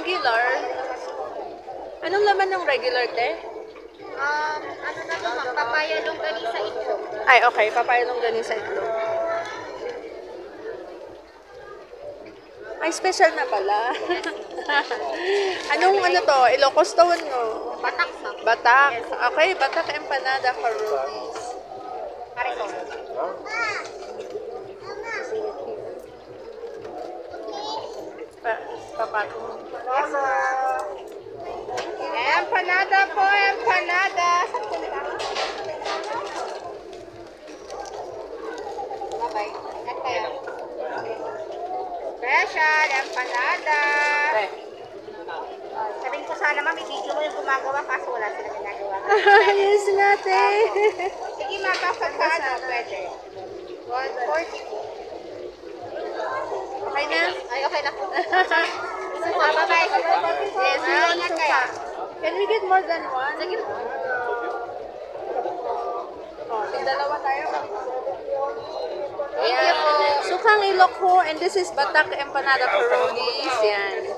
regular? Anong laman ng regular, te? Ano na to, ma'am? Papaya longganisa itlog. Ay, okay. Papaya longganisa itlog. Ay, special na pala. Anong ano to? Ilocos to, no? Batak, ma'am. Batak. Okay, Batak empanada for Rubies. Karisol. Papato. Empanada po, empanada. Bye-bye. Ingat kayo. Special, empanada. Sabihin ko sana, ma'am, i-video mo yung gumagawa kaso wala sila ginagawa. Yes, natin. Sige, ma'am, kapag ka ano, pwede. 140. Okay na? Ay, okay na. Bye-bye. Yes, ingat kayo. Can we get more than one? Sige. Oh, dalawa tayo. Thank you po. Sukang Ilocos, and this is Batak empanada for Rollies. Yan.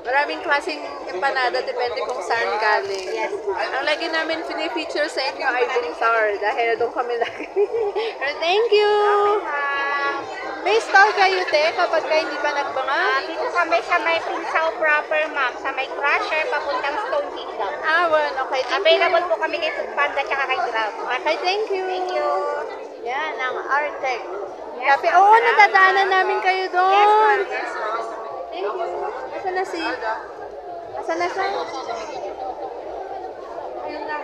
Maraming klaseng empanada, depende kung saan galing. Yes. Ang lagi namin pinifeature sa inyo ay Buntar, dahil doon kami lagi. Thank you! May store kayo, te, kapag kayo hindi pa nagbanga? Dito kami sa may Pinsaw proper, ma'am. Sa may Crusher, papuntang Stone Kingdom. Ah, well, okay. Thank Available you. po kami kay Food Panda tsaka kay Grab. Okay, thank you. Thank you. Yan, ang Artec. Yes, Kape, ma'am. oo, nadadaanan namin kayo doon. Yes, ma'am. Yes, ma'am. Thank you. Asa na si? Asa na siya? Ayun na.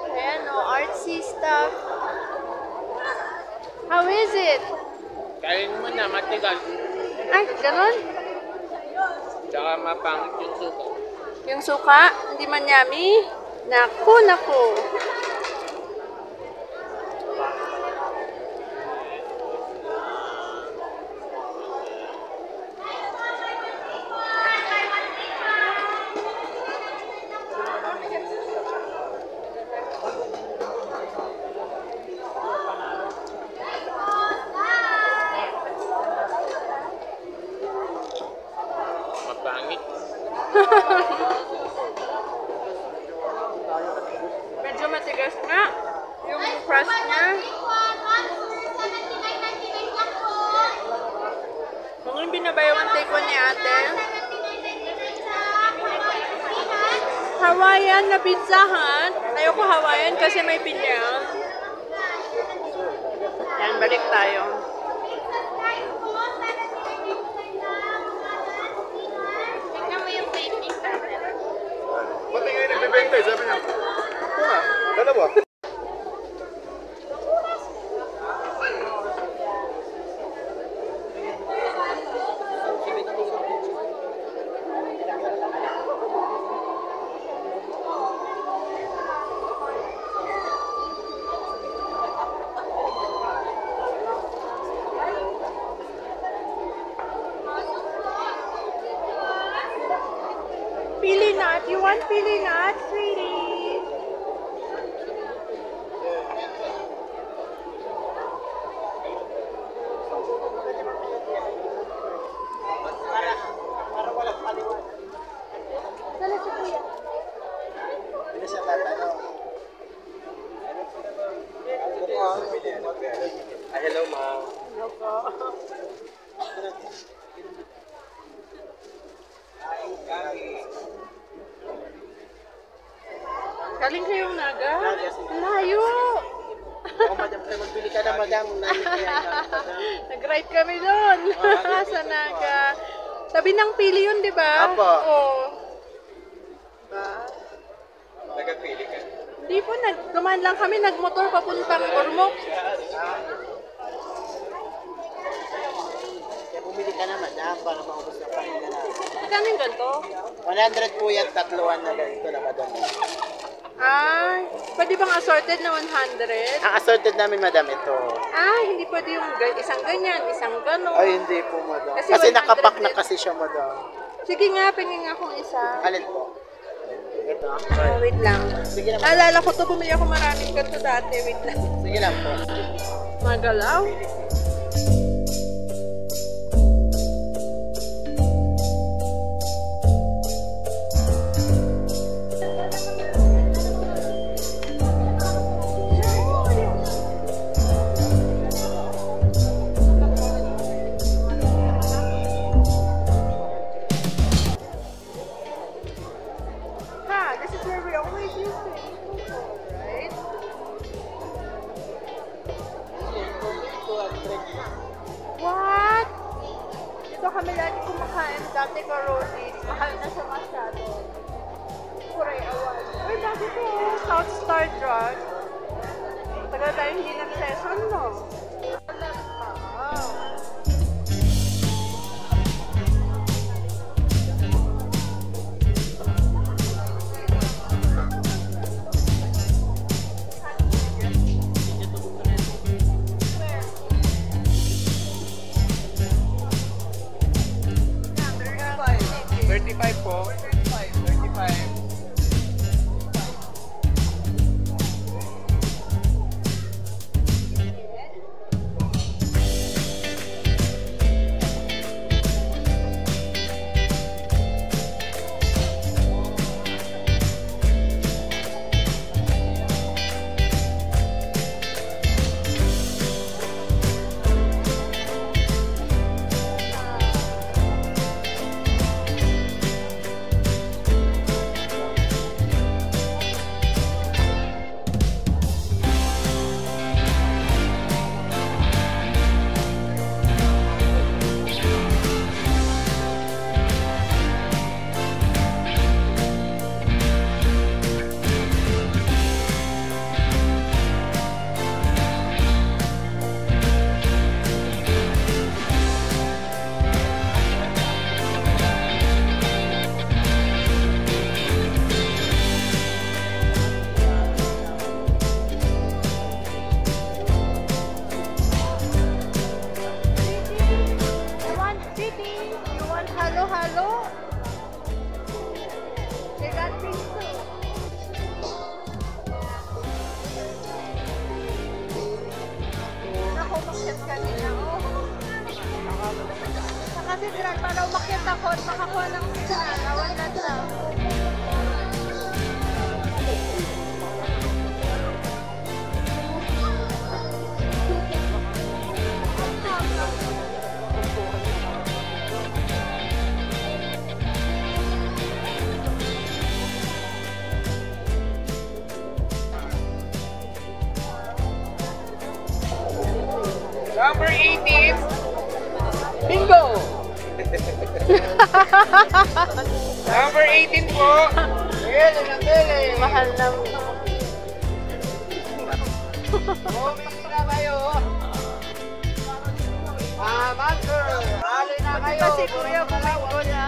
Ayan, no, artsy stuff. How is it? Kain mo na, matigas. Ay, ganun? Tsaka mapangit yung suka. Yung suka, hindi man yummy? Naku, naku. Mapangit. Medyo matigas nga. Yung crust niya. Kung yung binabayawang take one ni ate. Hawaiian na Pizza Hut. Ayoko Hawaiian kasi may pinya. Yan, balik tayo. Tignan mo yung plate ni Carmen. Pati ngayon nagbibenta, sabi niya. Ito nga, dalawa. Pili nut. You want pili nut, sweetie? Para walang paliwan. Dala si kuya. Hindi siya tatanong. Hello, ma'am. Hello po. Galing kayong Naga? Layo! Oh, madam, magbili ka na, madam. Nag-ride kami doon. Sa Naga. Tabi ng pili yun, di ba? Apo. Oo. Nagpili ka. Hindi po, dumaan lang kami, nagmotor papuntang Ormoc. Kaya bumili ka na, madam, para maubos na pahinga na. Magkano yung ganito? 100 po yan, tatluan na ganito na, madam. Ay, pwede bang assorted na 100? Ang assorted namin, madam, ito. Ay, hindi pwede yung isang ganyan, isang ganon. Ay, hindi po, madam. Kasi Kasi 100 nakapak na din. kasi siya, madam. Sige nga, pingin nga akong isa. Alin po? Ito. Wait lang. Sige lang. Naalala ko to, bumili ako maraming ganito dati. Wait lang. Sige lang po. Magalaw. ate ko, Rosie. Mahal na siya masyado. Kuray, awan. Uy, bakit ko? South Star Drug. Tagal tayo hindi nag-session, no? Wow. Cathedral para umakyat ako at makakuha ng nawan na siya. Number 18. Bingo! Number 18 po. Bili na bili. Mahal na. Bumili na kayo. Master, ali na kayo. Kasi kuya, bumago na.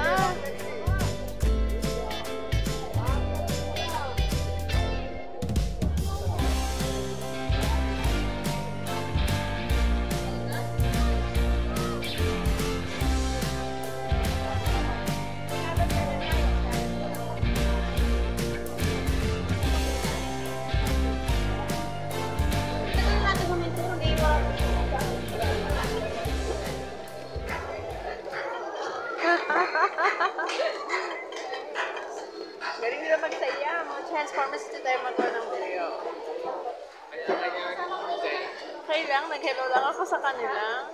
Galing nila magsaya. Mga Transformers dito tayo magawa ng video. Okay lang, nag-hello lang ako sa kanila.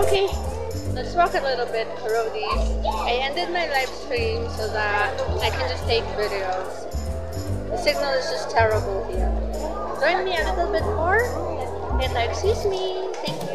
Okay, let's walk a little bit, roadies. I ended my live stream so that I can just take videos. The signal is just terrible here. Join me a little bit more and excuse me. Thank you.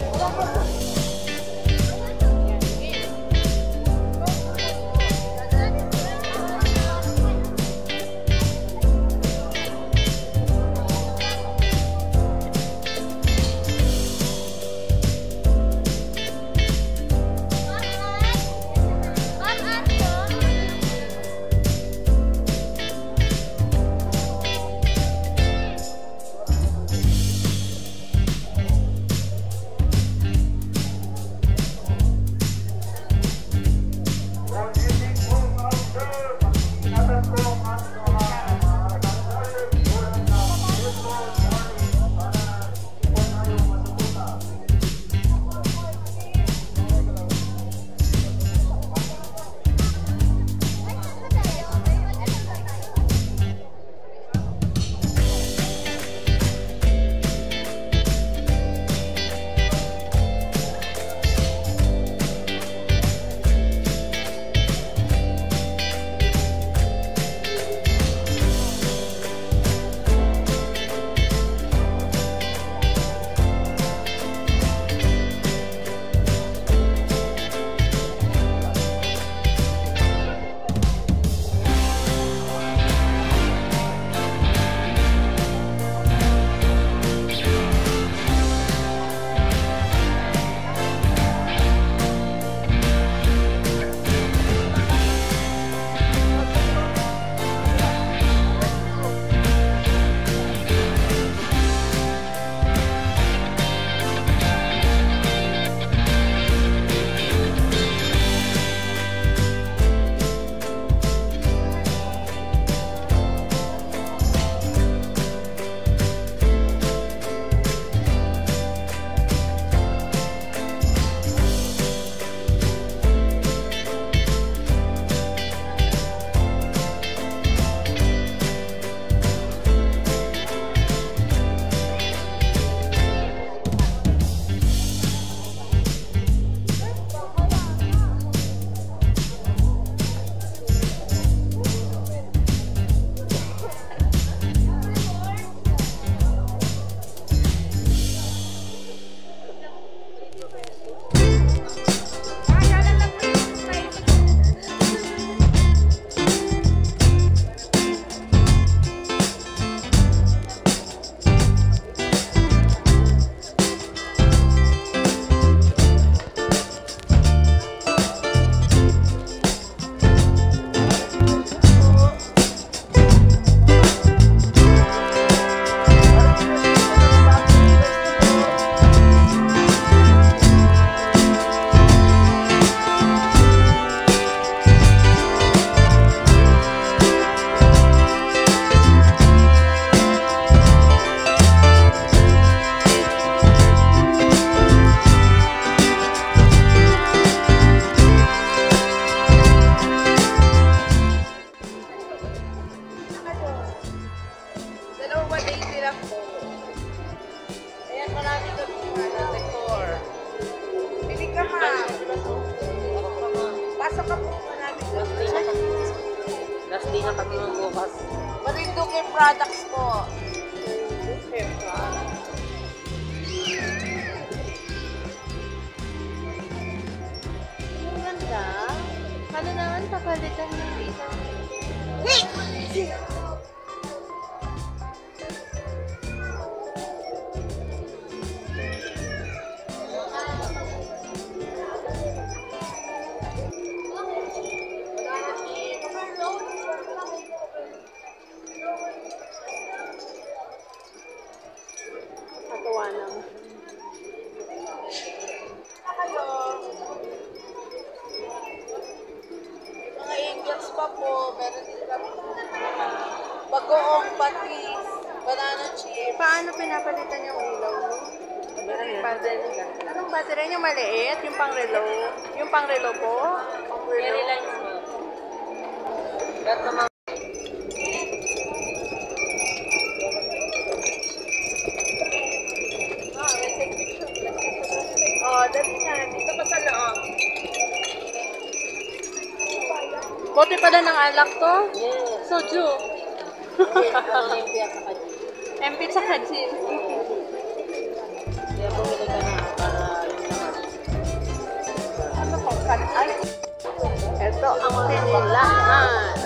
Bali na kami bukas. Marindong yung products po. Ang ganda. Ano naman papalitan ng isang... Katuwa naman. Mga angels pa po. Meron din kami bagoong patis, banana chip. Paano pinapalitan yung ilaw mo? Battery. Anong battery? Yung maliit? Yung pang-relo? Yung pang-relo po? Pang-relo? Oh, dali na. Dito pa sa loob. Bote pala ng alak to? Soju. Olympia sa kanya. MP sa kajin. Kaya bumili ka na para yung lahat. Ano pang kanay? Ito ang pinilahan.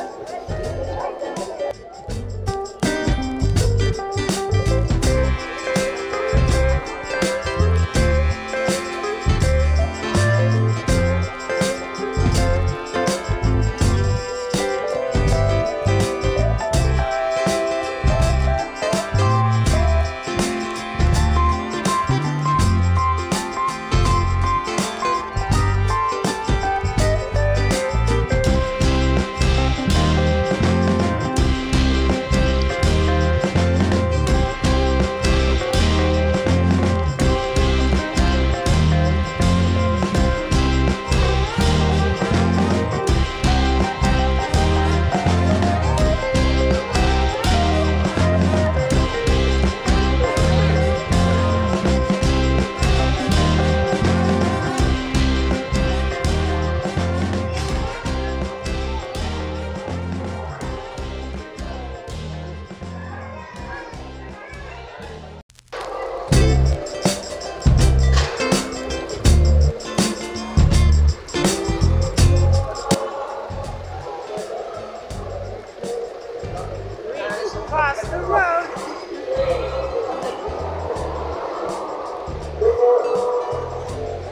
Across the road.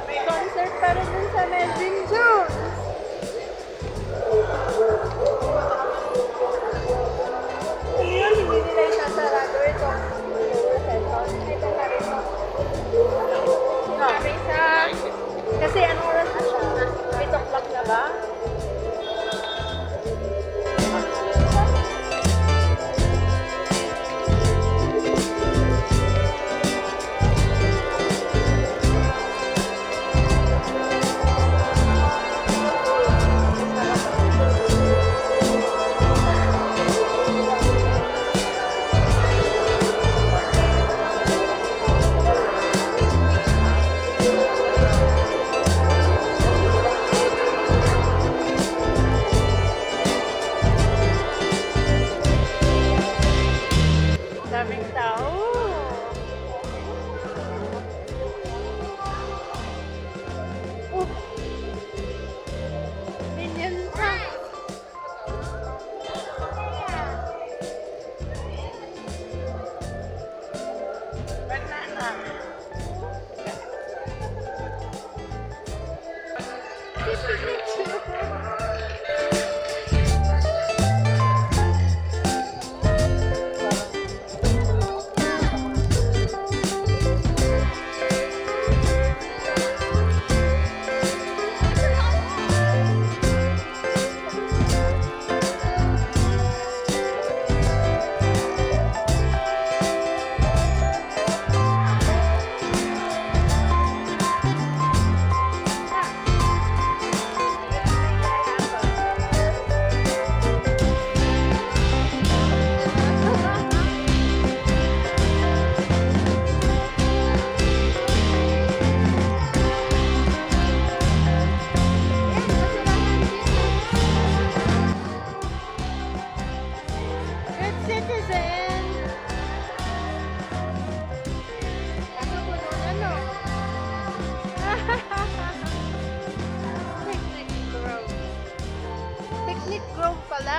May concert pa rin dun sa Melvin Jones. Yun, hindi nila isasarado ito. Ito pa rin. Sabi sa... Kasi anong oras na siya? 8 o'clock na ba?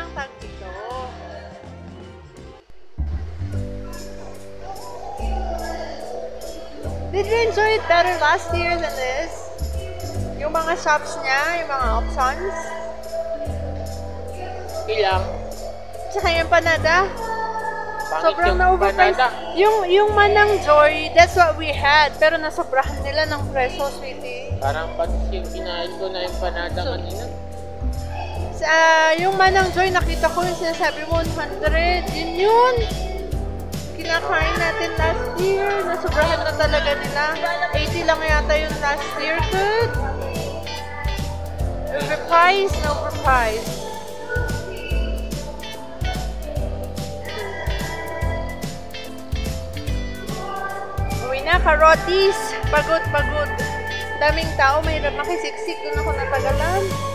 lang tag dito. Did you enjoy it better last year than this? Yung mga shops niya, yung mga options? Ilang. Tsaka yung panada? Pangit Sobrang yung na-overpriced. panada. Yung Manang Joy, that's what we had. Pero nasobrahan nila ng presyo, sweetie. Parang pansin, kinain ko na yung panada kanina. Yung Manang Joy, nakita ko yung sinasabi mo, 100. Yun! Kinakain natin last year. Nasobrahan na talaga nila. 80 lang yata yung last year. Good! Overpriced, overpriced. Uwi na, karotis. Pagod. Daming tao, mahirap makisiksik. Doon ako natagalan.